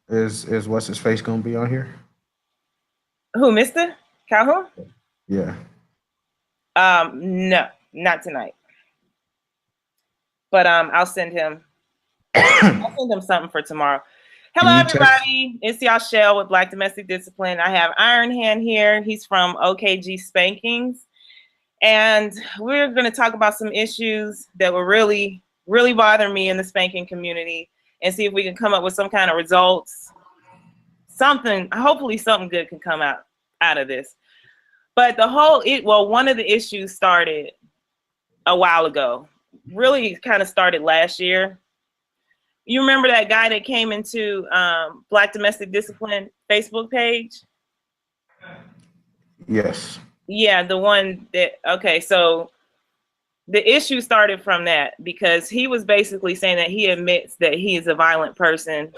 Is what's his face gonna be on here? Who, Mister Calhoun? Yeah. No, not tonight. But I'll send him. I'll send him something for tomorrow. Hello, Can you text? everybody. It's Yahshell with Black Domestic Discipline. I have Iron Hand here. He's from OKG Spankings. And we're going to talk about some issues that were really bothering me in the spanking community and see if we can come up with some kind of results. Something, hopefully something good can come out of this. But one of the issues started a while ago. Really kind of started last year. You remember that guy that came into Black Domestic Discipline Facebook page? Yes. Yeah, the one that, okay, so the issue started from that because he was basically saying that he admits that he is a violent person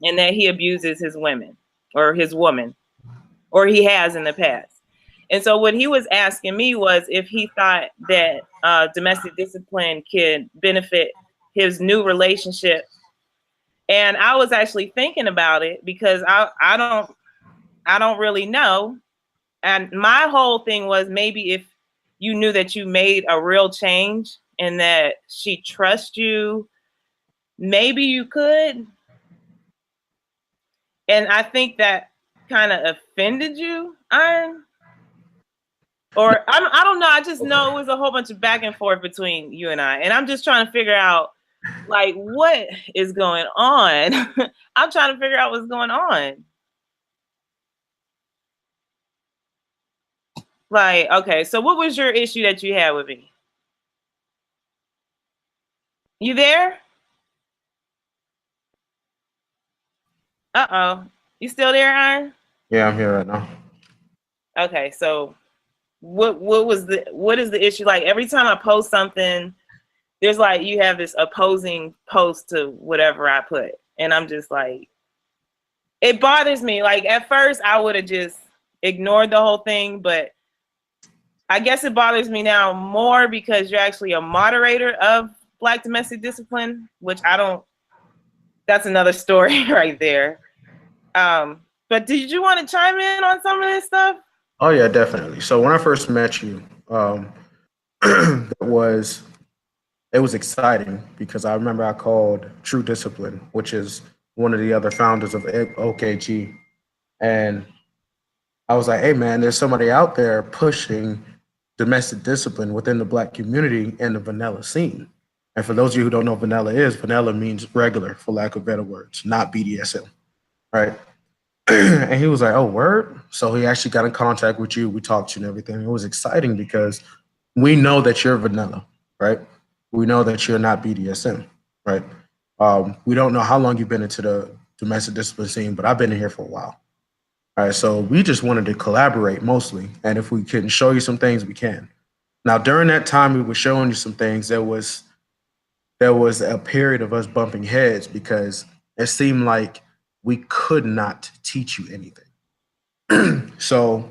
and that he abuses his women or his woman, or he has in the past. And so what he was asking me was if he thought that domestic discipline could benefit his new relationship. And I was actually thinking about it because I don't really know. And my whole thing was maybe if you knew that you made a real change and that she trusts you, maybe you could. And I think that kind of offended you, Iron. Or I don't know. I just know it was a whole bunch of back and forth between you and I. And I'm just trying to figure out, like, what is going on? I'm trying to figure out what's going on. Like, okay, so what was your issue that you had with me? You there? Uh-oh. You still there, Iron? Yeah, I'm here right now. Okay, so what is the issue? Like every time I post something, there's like you have this opposing post to whatever I put. And I'm just like, it bothers me. Like at first I would have just ignored the whole thing, but I guess it bothers me now more because you're actually a moderator of Black Domestic Discipline, which I don't, that's another story right there. But did you want to chime in on some of this stuff? Oh yeah, definitely. So when I first met you, it was it was exciting because I remember I called True Discipline, which is one of the other founders of OKG, and I was like, "Hey man, there's somebody out there pushing domestic discipline within the Black community and the vanilla scene." And for those of you who don't know what vanilla means regular, for lack of better words, not BDSM, right? And he was like, "Oh, word!" So he actually got in contact with you. We talked to you and everything. It was exciting because we know that you're vanilla, right? We know that you're not BDSM, right? We don't know how long you've been into the domestic discipline scene, but I've been in here for a while. All right, so we just wanted to collaborate mostly, and if we can show you some things, we can. Now, during that time, we were showing you some things. There was a period of us bumping heads because it seemed like we could not teach you anything. So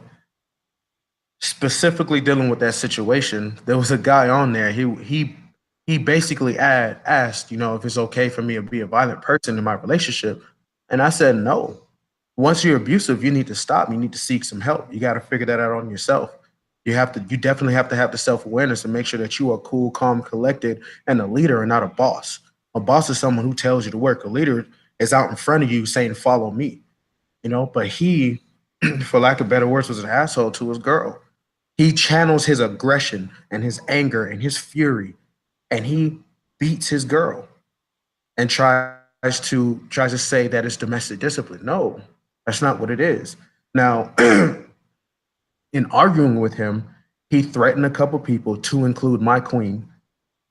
specifically dealing with that situation, there was a guy on there. He basically asked, if it's okay for me to be a violent person in my relationship, and I said no. Once you're abusive, you need to stop. You need to seek some help. You got to figure that out on yourself. You definitely have to have the self-awareness and make sure that you are cool, calm, collected, and a leader and not a boss. A boss is someone who tells you to work. A leader is out in front of you saying, follow me. But he, for lack of better words, was an asshole to his girl. He channels his aggression and his anger and his fury, and he beats his girl and tries to say that it's domestic discipline. No, that's not what it is. Now, in arguing with him, he threatened a couple people, to include my queen.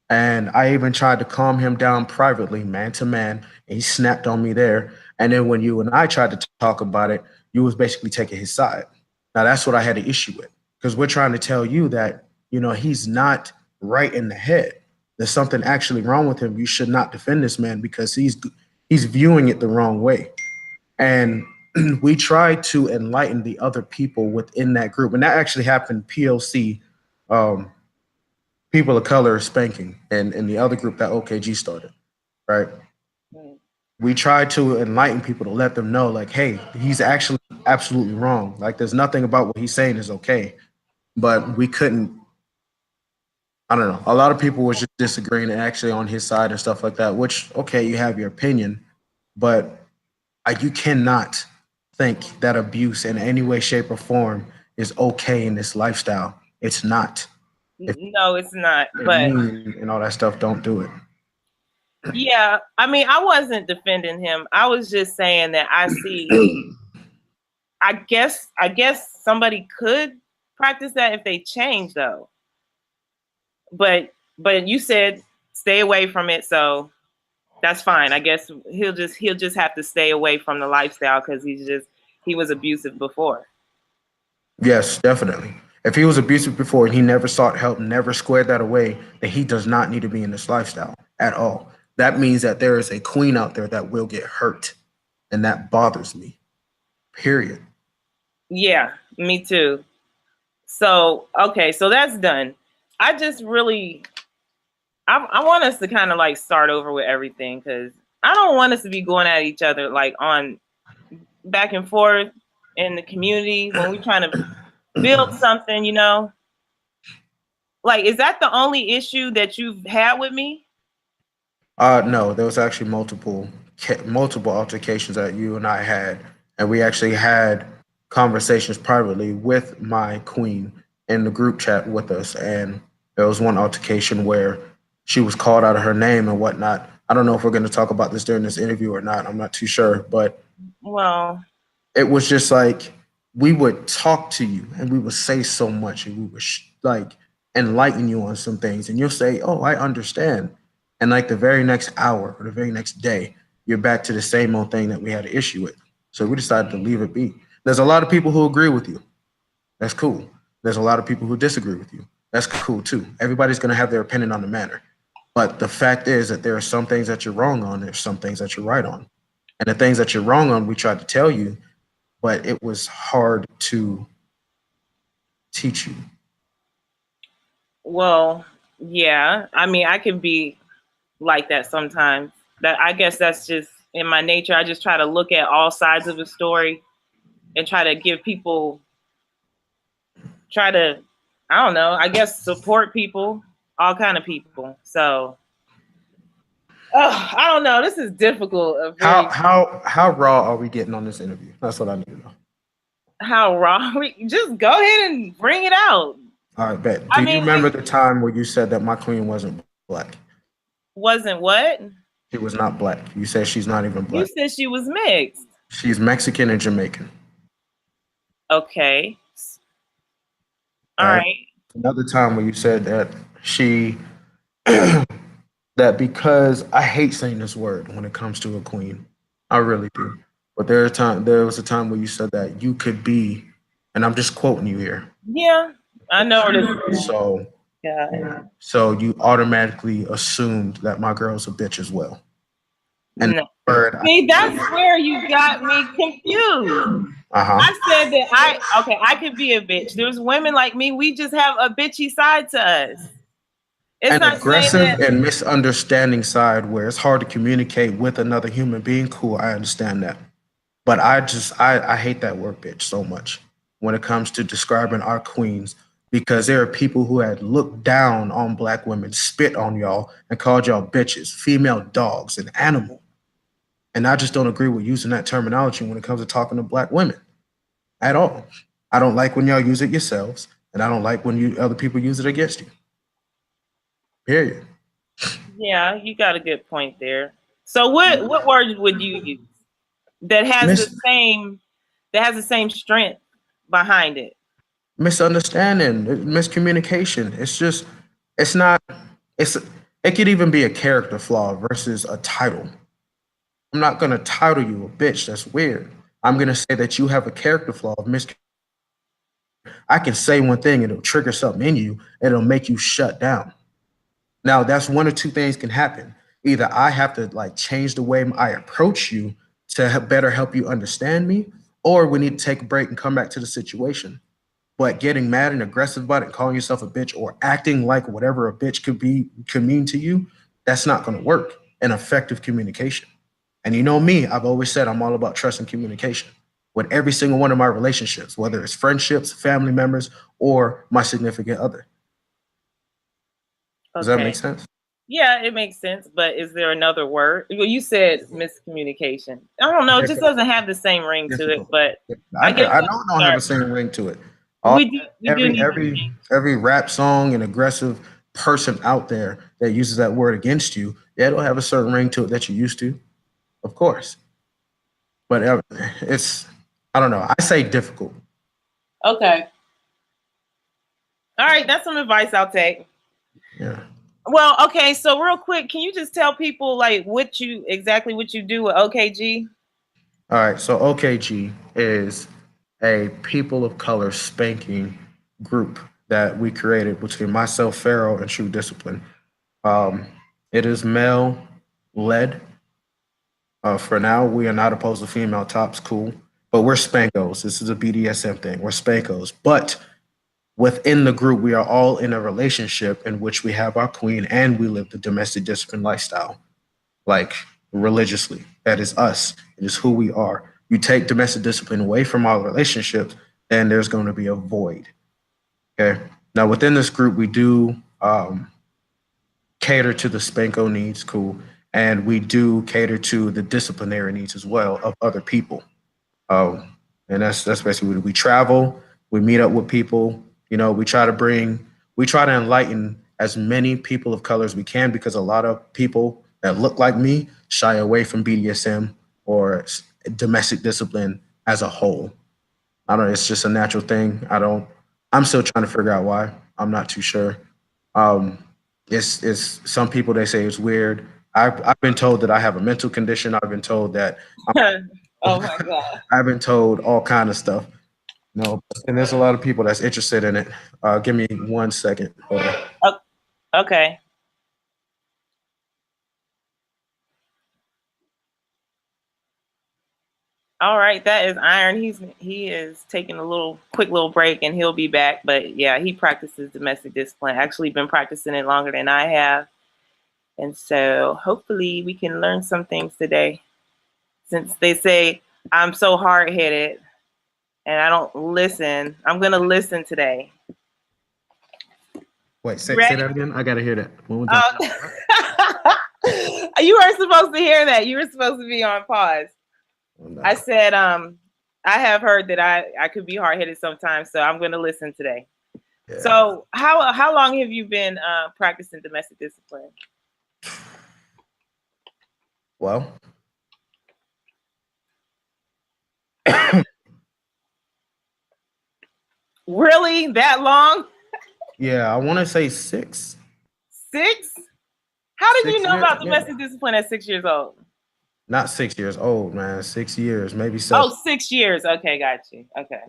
And I even tried to calm him down privately, man to man. And he snapped on me there. And then when you and I tried to talk about it, you was basically taking his side. Now that's what I had an issue with, because we're trying to tell you that he's not right in the head. There's something actually wrong with him. You should not defend this man because he's viewing it the wrong way. And we try to enlighten the other people within that group, and that actually happened. PLC, um, people of color spanking, and the other group that OKG started, right? we try to enlighten people to let them know, like, hey, he's actually absolutely wrong. Like, there's nothing about what he's saying is okay. But we couldn't. I don't know. A lot of people was just disagreeing and actually on his side and stuff like that. Which, okay, you have your opinion, but you cannot think that abuse in any way, shape, or form is okay in this lifestyle. It's not. If No, it's not. But mean and all that stuff, don't do it. yeah, I mean, I wasn't defending him. I was just saying that I see. I guess somebody could practice that if they change, though. But you said stay away from it, so that's fine. I guess he'll just have to stay away from the lifestyle because he was abusive before. Yes, definitely. If he was abusive before and he never sought help, never squared that away, then he does not need to be in this lifestyle at all. That means that there is a queen out there that will get hurt, and that bothers me. Period. Yeah, me too. So okay, so that's done. I just really I want us to kind of like start over with everything because I don't want us to be going at each other like on back and forth in the community when we're trying to build something, you know. Like, is that the only issue that you've had with me? No, there was actually multiple altercations that you and I had, and we actually had conversations privately with my queen in the group chat with us. And there was one altercation where she was called out of her name and whatnot. I don't know if we're going to talk about this during this interview or not. I'm not too sure, but Well, it was just like we would talk to you and we would say so much and we would like enlighten you on some things, and you'll say, "Oh, I understand." And like the very next hour or the very next day, you're back to the same old thing that we had an issue with. So we decided to leave it be. There's a lot of people who agree with you. That's cool. There's a lot of people who disagree with you. That's cool too. Everybody's going to have their opinion on the matter. But the fact is that there are some things that you're wrong on, there's some things that you're right on. And the things that you're wrong on, we tried to tell you, but it was hard to teach you. well, yeah. I mean, I can be like that sometimes. That I guess that's just in my nature. I just try to look at all sides of the story and try to give people try to I don't know, I guess support people, all kind of people. So I don't know. This is difficult. How raw are we getting on this interview? That's what I need to know. How raw? Just go ahead and bring it out. All right, bet. Do you remember the time where you said that my queen wasn't black? Wasn't what? She was not black. You said she's not even black. You said she was mixed. She's Mexican and Jamaican. Okay. All right. Another time where you said that she that because I hate saying this word when it comes to a queen. I really do. But there was a time where you said that you could be, and I'm just quoting you here. Yeah, I know it is. So yeah. So you automatically assumed that my girl's a bitch as well. And no. See, that's where you got me confused. I said that I could be a bitch. There's women like me, we just have a bitchy side to us. It's an aggressive and misunderstanding side where it's hard to communicate with another human being. Cool, I understand that. But I hate that word bitch so much when it comes to describing our queens, because there are people who had looked down on black women, spit on y'all, and called y'all bitches, female dogs, and animal. And I just don't agree with using that terminology when it comes to talking to black women at all. I don't like when y'all use it yourselves, and I don't like when other people use it against you. Period. Yeah, you got a good point there. So what word would you use that has the same strength behind it? Misunderstanding, miscommunication. It could even be a character flaw versus a title. I'm not going to title you a bitch. That's weird. I'm going to say that you have a character flaw of miscommunication. I can say one thing and it'll trigger something in you and it'll make you shut down. Now, that's one or two things can happen. Either I have to like change the way I approach you to better help you understand me, or we need to take a break and come back to the situation. But getting mad and aggressive about it, calling yourself a bitch, or acting like whatever a bitch could mean to you, that's not going to work in effective communication. And you know me, I've always said I'm all about trust and communication with every single one of my relationships, whether it's friendships, family members, or my significant other. Does that make Okay. sense? Yeah, it makes sense. But is there another word? Well, you said miscommunication. I don't know. It just Difficult. doesn't have the same ring to it. Difficult. But I I guess know we it can don't have a start. same ring to it. All We do need to change. every rap song and aggressive person out there that uses that word against you, yeah, it'll have a certain ring to it that you're used to, of course. But it's I don't know. I say difficult. Okay. All right, that's some advice I'll take. Yeah. Well, okay, so real quick, can you just tell people like what you do with OKG? All right. So OKG is a people of color spanking group that we created between myself, Pharaoh, and True Discipline. Um, it is male led. For now, we are not opposed to female tops, cool. But we're spankos. This is a BDSM thing. We're spankos. But within the group, we are all in a relationship in which we have our queen and we live the domestic discipline lifestyle, like religiously. That is us. It is who we are. You take domestic discipline away from our relationships, then there's going to be a void. Okay. Now, within this group, we do cater to the spanko needs, cool. And we do cater to the disciplinary needs as well of other people. And that's basically what we travel, we meet up with people, you know, we try to enlighten as many people of color as we can because a lot of people that look like me shy away from BDSM or domestic discipline as a whole. I don't know, it's just a natural thing. I'm still trying to figure out why. I'm not too sure. Um, it's some people they say it's weird. I've been told that I have a mental condition. I've been told that Oh my God. I've been told all kind of stuff. No, and there's a lot of people that's interested in it. Give me 1 second. Hold on. Okay. All right, that is Iron. He is taking a quick little break, and he'll be back. But yeah, he practices domestic discipline. Actually, been practicing it longer than I have, and so hopefully we can learn some things today. Since they say I'm so hard headed and I don't listen, I'm gonna listen today. Wait, say that again. I gotta hear that. You weren't supposed to hear that. You were supposed to be on pause. Oh, no. I said, I have heard that I could be hard headed sometimes, so I'm going to listen today. Yeah. So, how long have you been practicing domestic discipline? Well, really, that long? Yeah, I want to say 6. 6? How did you know about domestic discipline at 6 years old? Not 6 years old, man. 6 years, maybe 7. Oh, 6 years. Okay, got you. Okay.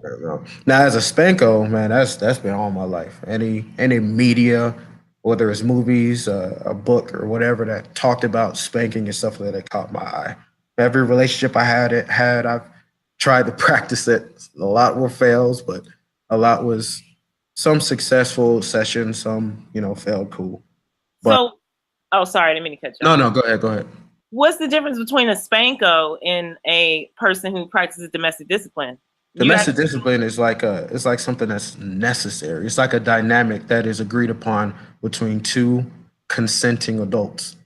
Now, as a spanko, man, that's been all my life. Any media, whether it's movies, a book, or whatever that talked about spanking and stuff like that caught my eye. Every relationship I had, I've tried to practice it. A lot were fails, but a lot was some successful sessions, some failed cool. But, so, oh, sorry, I didn't mean to cut you off. No, go ahead. What's the difference between a spanko and a person who practices domestic discipline? Domestic discipline is it's like something that's necessary. It's like a dynamic that is agreed upon between two consenting adults,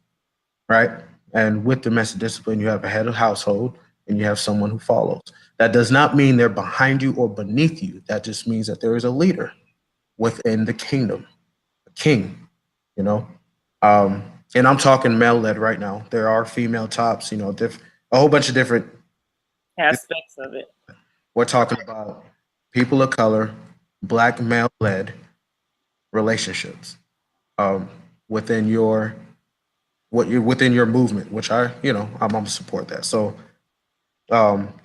right? And with domestic discipline, you have a head of household and you have someone who follows. That does not mean they're behind you or beneath you. That just means that there is a leader within the kingdom, a king, and I'm talking male-led right now. There are female tops, a whole bunch of different aspects of it. We're talking about people of color, Black male-led relationships within your movement, which I'm gonna support that. So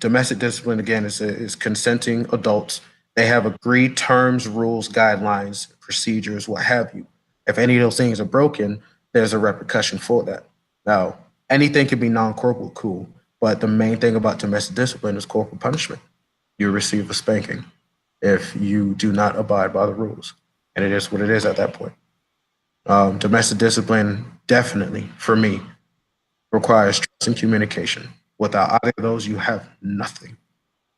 domestic discipline again is consenting adults. They have agreed terms, rules, guidelines, procedures, what have you. If any of those things are broken, there's a repercussion for that. Now, anything can be non-corporal, cool, but the main thing about domestic discipline is corporal punishment. You receive a spanking if you do not abide by the rules, and it is what it is at that point. Domestic discipline definitely, for me, requires trust and communication. Without either of those, you have nothing.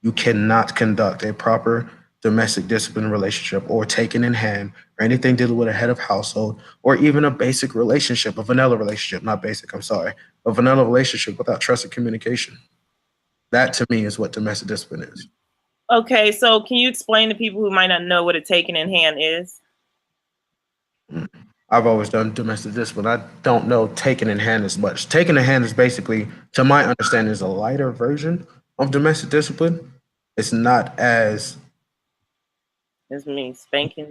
You cannot conduct a proper domestic discipline relationship or taken in hand or anything dealing with a head of household or even a basic relationship, a vanilla relationship, not basic, I'm sorry, a vanilla relationship without trust and communication. That to me is what domestic discipline is. Okay, so can you explain to people who might not know what a taken in hand is? I've always done domestic discipline. I don't know taken in hand as much. Taken in hand is basically, to my understanding, is a lighter version of domestic discipline. It's not as This means spanking.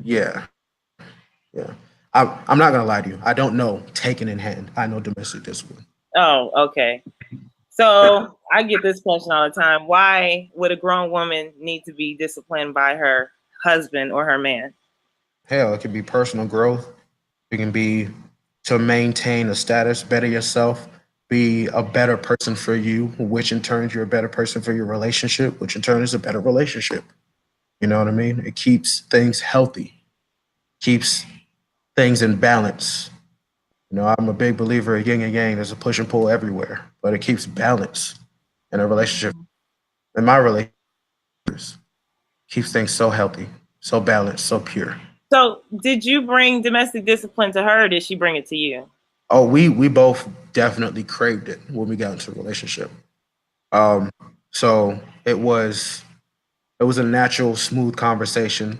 yeah, yeah. I'm not gonna lie to you. I don't know taken in hand. I know domestic discipline. Oh, okay. So I get this question all the time. Why would a grown woman need to be disciplined by her husband or her man? Hell, it can be personal growth. It can be to maintain a status, better yourself, be a better person for you, which in turn you're a better person for your relationship, which in turn is a better relationship. You know what I mean? It keeps things healthy, keeps things in balance. You know, I'm a big believer in yin and yang. There's a push and pull everywhere, but it keeps balance in a relationship. In my relationship, keeps things so healthy, so balanced, so pure. So did you bring domestic discipline to her or did she bring it to you? Oh, we both definitely craved it when we got into a relationship. Um, so it was a natural, smooth conversation.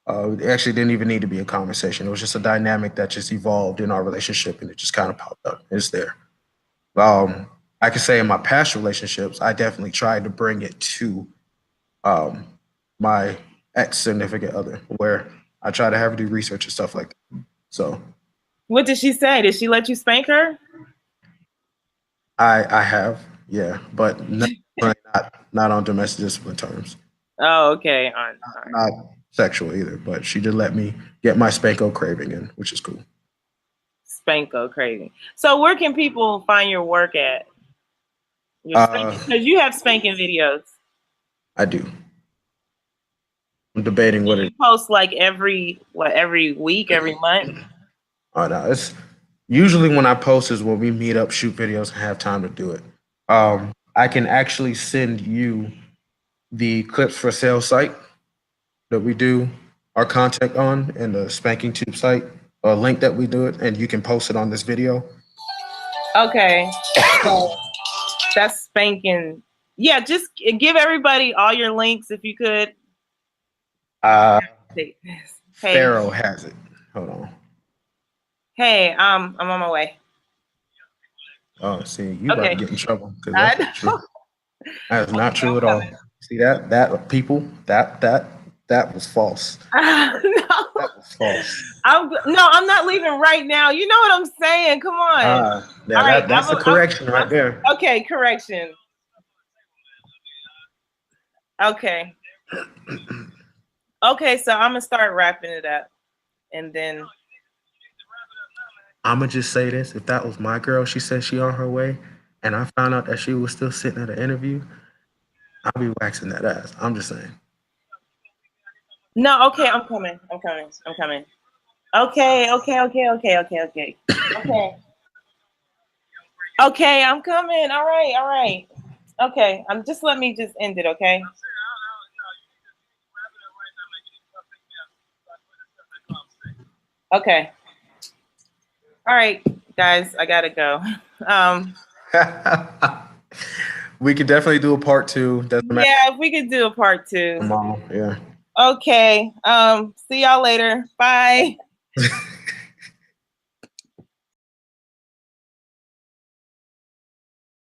It actually didn't even need to be a conversation. It was just a dynamic that just evolved in our relationship, and it just kind of popped up. It's there. I can say in my past relationships, I definitely tried to bring it to um, my ex significant other, where I try to have her do research and stuff like that. So What did she say? Did she let you spank her? I have, yeah, but not on domestic discipline terms. Oh, okay. All right. Not sexual either, but she did let me get my Spanko craving in, which is cool. Spanko craving. So where can people find your work at? Because you have spanking videos. I do. I'm debating what You it. post like every week, every month? Oh no, it's usually when I post is when we meet up, shoot videos, and have time to do it. I can actually send you the clips for sale site that we do our content on and the Spanking Tube site, a link that we do it, and you can post it on this video. Okay. So that's spanking. Yeah, just give everybody all your links if you could. Hey, Pharaoh has it. Hold on. Hey, I'm on my way. Oh, see, you about to get in trouble because I that's know. not true. That is not true at all. See that people that was false. No. That was false. I'm not leaving right now. You know what I'm saying? Come on. Yeah, All right, that's a correction right there. Okay, correction. Okay. Okay, so I'm gonna start wrapping it up, and then I'm gonna just say this: if that was my girl, she said she on her way, and I found out that she was still sitting at an interview, I'll be waxing that ass. I'm just saying. no. Okay, I'm coming. I'm coming. I'm coming. Okay. Okay. Okay, I'm coming. All right. Okay, let me just end it, okay? Okay. All right, guys, I gotta go. We could definitely do a part 2. Yeah, if we could do a part 2. Tomorrow, yeah. Okay. See y'all later. Bye.